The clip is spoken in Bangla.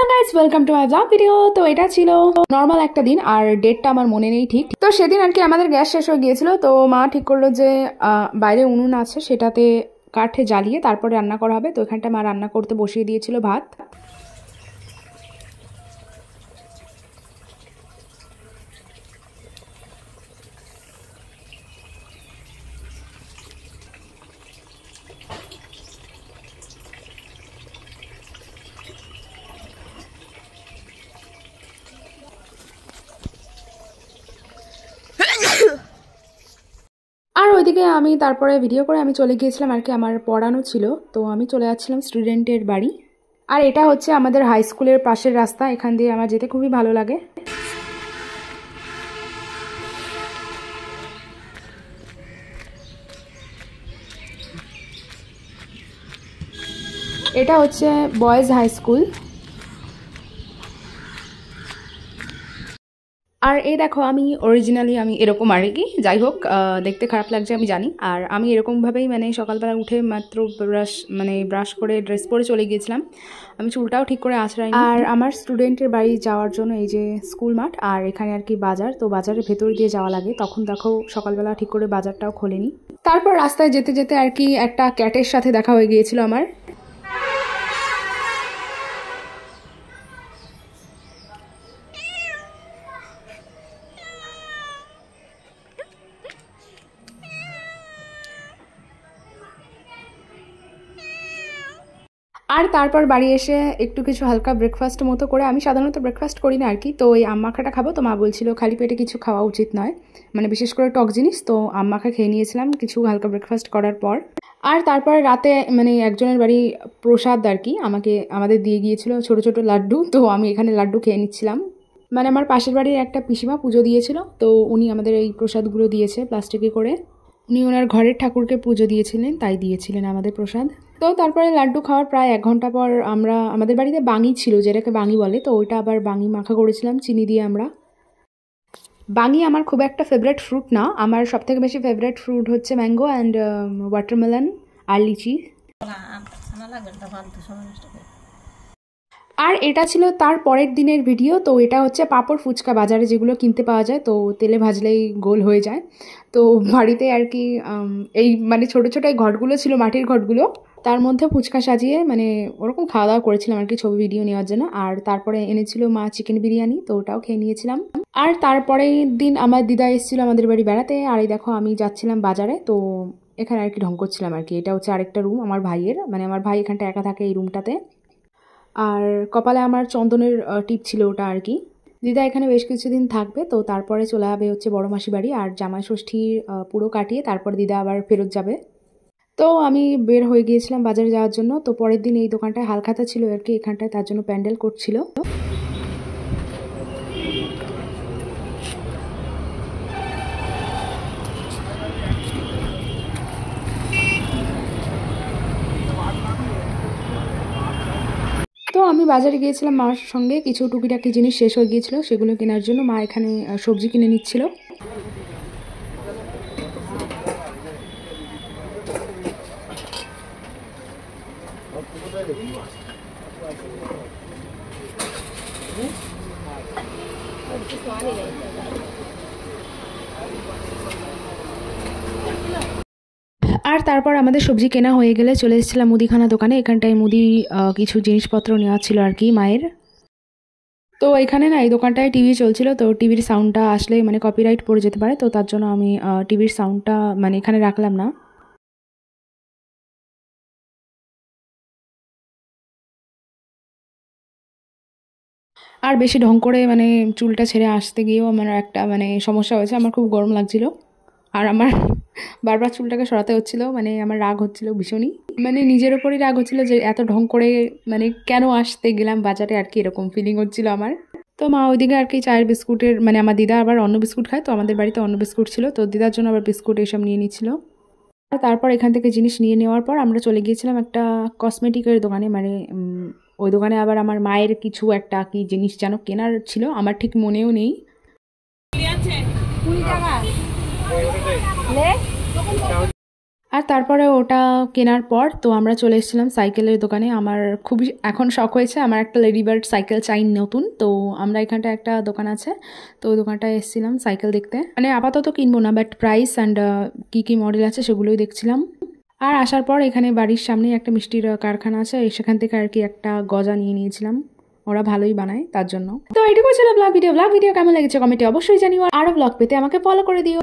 Hello guys, welcome to my blog video. তো এটা ছিল নর্মাল একটা দিন, আর ডেটটা আমার মনে নেই ঠিক। তো সেদিন আর কি আমাদের গ্যাস শেষ হয়ে গিয়েছিল, তো মা ঠিক করলো যে বাইরে উনুন আছে সেটাতে কাঠে জ্বালিয়ে তারপরে রান্না করা হবে। তো এখানটা মা রান্না করতে বসিয়ে দিয়েছিল ভাত। আর ওইদিকে আমি তারপরে ভিডিও করে আমি চলে গিয়েছিলাম আর কি, আমার পড়ানো ছিল, তো আমি চলে যাচ্ছিলাম স্টুডেন্টের বাড়ি। আর এটা হচ্ছে আমাদের হাই স্কুলের পাশের রাস্তা, এখান দিয়ে আমার যেতে খুবই ভালো লাগে। এটা হচ্ছে বয়েজ হাই স্কুল। আর এই দেখো, আমি অরিজিনালি আমি এরকম আর কি, যাই হোক দেখতে খারাপ লাগছে আমি জানি। আর আমি এরকমভাবেই মানে সকালবেলা উঠে মাত্র ব্রাশ করে ড্রেস পরে চলে গিয়েছিলাম। আমি চুলটাও ঠিক করে আঁচড়াইনি। আর আমার স্টুডেন্টের বাড়ি যাওয়ার জন্য এই যে স্কুল মাঠ, আর এখানে আর কি বাজার, তো বাজারের ভেতর দিয়ে যাওয়া লাগে। তখন দেখো সকালবেলা ঠিক করে বাজারটাও খোলেনি। তারপর রাস্তায় যেতে যেতে আর কি একটা ক্যাটের সাথে দেখা হয়ে গিয়েছিল আমার। আর তারপর বাড়ি এসে একটু কিছু হালকা ব্রেকফাস্ট মতো করে, আমি সাধারণত ব্রেকফাস্ট করি না আর কি, তো এই আম্মাখাটা খাবো। তো মা বলছিল খালি পেটে কিছু খাওয়া উচিত নয়, মানে বিশেষ করে টক জিনিস। তো আম্মাখা খেয়ে নিয়েছিলাম কিছু হালকা ব্রেকফাস্ট করার পর। আর তারপরে রাতে মানে একজনের বাড়ি প্রসাদ আর কি আমাদের দিয়ে গিয়েছিল ছোট ছোট লাড্ডু, তো আমি এখানে লাড্ডু খেয়ে নিচ্ছিলাম। মানে আমার পাশের বাড়ির একটা পিসিমা পুজো দিয়েছিল, তো উনি আমাদের এই প্রসাদগুলো দিয়েছে প্লাস্টিকে করে। উনি ওনার ঘরের ঠাকুরকে পুজো দিয়েছিলেন, তাই দিয়েছিলেন আমাদের প্রসাদ। তো তারপরে লাড্ডু খাওয়ার প্রায় 1 ঘন্টা পর আমাদের বাড়িতে বাঙি ছিল, যেটাকে বাঙি বলে, তো ওইটা আবার বাঙি মাখা করেছিলাম চিনি দিয়ে আমরা। বাঙি আমার খুব একটা ফেভারিট ফ্রুট না, আমার সবথেকে বেশি ফেভারিট ফ্রুট হচ্ছে ম্যাঙ্গো অ্যান্ড ওয়াটারমেলন আর লিচি। আর এটা ছিল তার পরের দিনের ভিডিও। তো এটা হচ্ছে পাঁপড় ফুচকা বাজারে যেগুলো কিনতে পাওয়া যায়, তো তেলে ভাজলেই গোল হয়ে যায়। তো বাড়িতে আর কি এই মানে ছোটো ছোটো এই ঘটগুলো ছিল, মাটির ঘটগুলো, তার মধ্যে ফুচকা সাজিয়ে মানে ওরকম খাওয়া দাওয়া করেছিলাম আর কি, ছবি ভিডিও নেওয়ার জন্য। আর তারপরে এনেছিল মা চিকেন বিরিয়ানি, তো ওটাও খেয়ে নিয়েছিলাম। আর তারপরের দিন আমার দিদা এসেছিলো আমাদের বাড়ি বেড়াতে। আর এই দেখো আমি যাচ্ছিলাম বাজারে, তো এখানে আর কি ঢং করছিলাম আর কি। এটা হচ্ছে আরেকটা রুম আমার ভাইয়ের, মানে আমার ভাই এখানটা একা থাকে এই রুমটাতে। আর কপালে আমার চন্দনের টিপ ছিল ওটা আর কি। দিদা এখানে বেশ কিছুদিন থাকবে, তো তারপরে চলে যাবে হচ্ছে বড় মাসি বাড়ি। আর জামাই ষষ্ঠীর পুরো কাটিয়ে তারপর দিদা আবার ফেরত যাবে। তো আমি বের হয়ে গিয়েছিলাম বাজারে যাওয়ার জন্য। তো পরের দিন এই দোকানটায় হালখাতা ছিল আর কি এখানটায়, তার জন্য প্যান্ডেল করছিল। তো আমি বাজারে গিয়েছিলাম মার সঙ্গে, কিছু টুকিটাকি জিনিস শেষ হয়ে গিয়েছিল, সেগুলো কেনার জন্য মা এখানে সবজি কিনে নিচ্ছিল। আর তারপর আমাদের সবজি কেনা হয়ে গেলে চলে এসেছিলাম মুদিখানা দোকানে। এখানটায় কিছু জিনিসপত্র নেওয়া ছিল আর কি মায়ের। তো এখানে না এই দোকানটায় টিভি চলছিল, তো টিভির সাউন্ডটা আসলে মানে কপিরাইট পড়ে যেতে পারে, তো তার জন্য আমি টিভির সাউন্ডটা মানে এখানে রাখলাম না। আর বেশি ঢং করে মানে চুলটা ছেড়ে আসতে গিয়েও আমার একটা মানে সমস্যা হয়েছে, আমার খুব গরম লাগছিল। আর আমার বারবার চুলটাকে সরাতে হচ্ছিল, মানে আমার রাগ হচ্ছিল ভীষণই, মানে নিজের ওপরই রাগ হচ্ছিল যে এত ঢং করে মানে কেন আসতে গেলাম বাজারে আর কি, এরকম ফিলিং হচ্ছিল আমার। তো মা ওইদিকে আর কি চায়ের বিস্কুটের মানে আমার দিদা আবার অন্য বিস্কুট খায়, তো আমাদের বাড়িতে অন্য বিস্কুট ছিল, তো দিদার জন্য আবার বিস্কুট এসব নিয়ে নিচ্ছিল। আর তারপর এখান থেকে জিনিস নিয়ে নেওয়ার পর আমরা চলে গিয়েছিলাম একটা কসমেটিকের দোকানে, মানে ওই দোকানে আবার আমার মায়ের কিছু একটা কি জিনিস যেন কেনার ছিল, আমার ঠিক মনেও নেই। আর তারপরে ওটা কেনার পর তো আমরা চলে এসেছিলাম সাইকেলের দোকানে। আমার খুবই এখন শখ হয়েছে, আমার একটা লেডিবার্ড সাইকেল চাই নতুন। তো আমরা এখানটা একটা দোকান আছে, তো ওই দোকানটায় এসেছিলাম সাইকেল দেখতে। মানে আপাতত কিনবো না, বাট প্রাইস অ্যান্ড কী কী মডেল আছে সেগুলোই দেখছিলাম। আর আসার পর এখানে বাড়ির সামনে একটা মিষ্টির কারখানা আছে, সেখান থেকে আর কি একটা গজা নিয়ে নিয়েছিলাম। ওরা ভালোই বানায় তার জন্য। তো এইটুকু ছিল ব্লগ ভিডিও কেমন লেগেছে কমেন্টে অবশ্যই জানিও। আরও ব্লগ পেতে আমাকে ফলো করে দিও।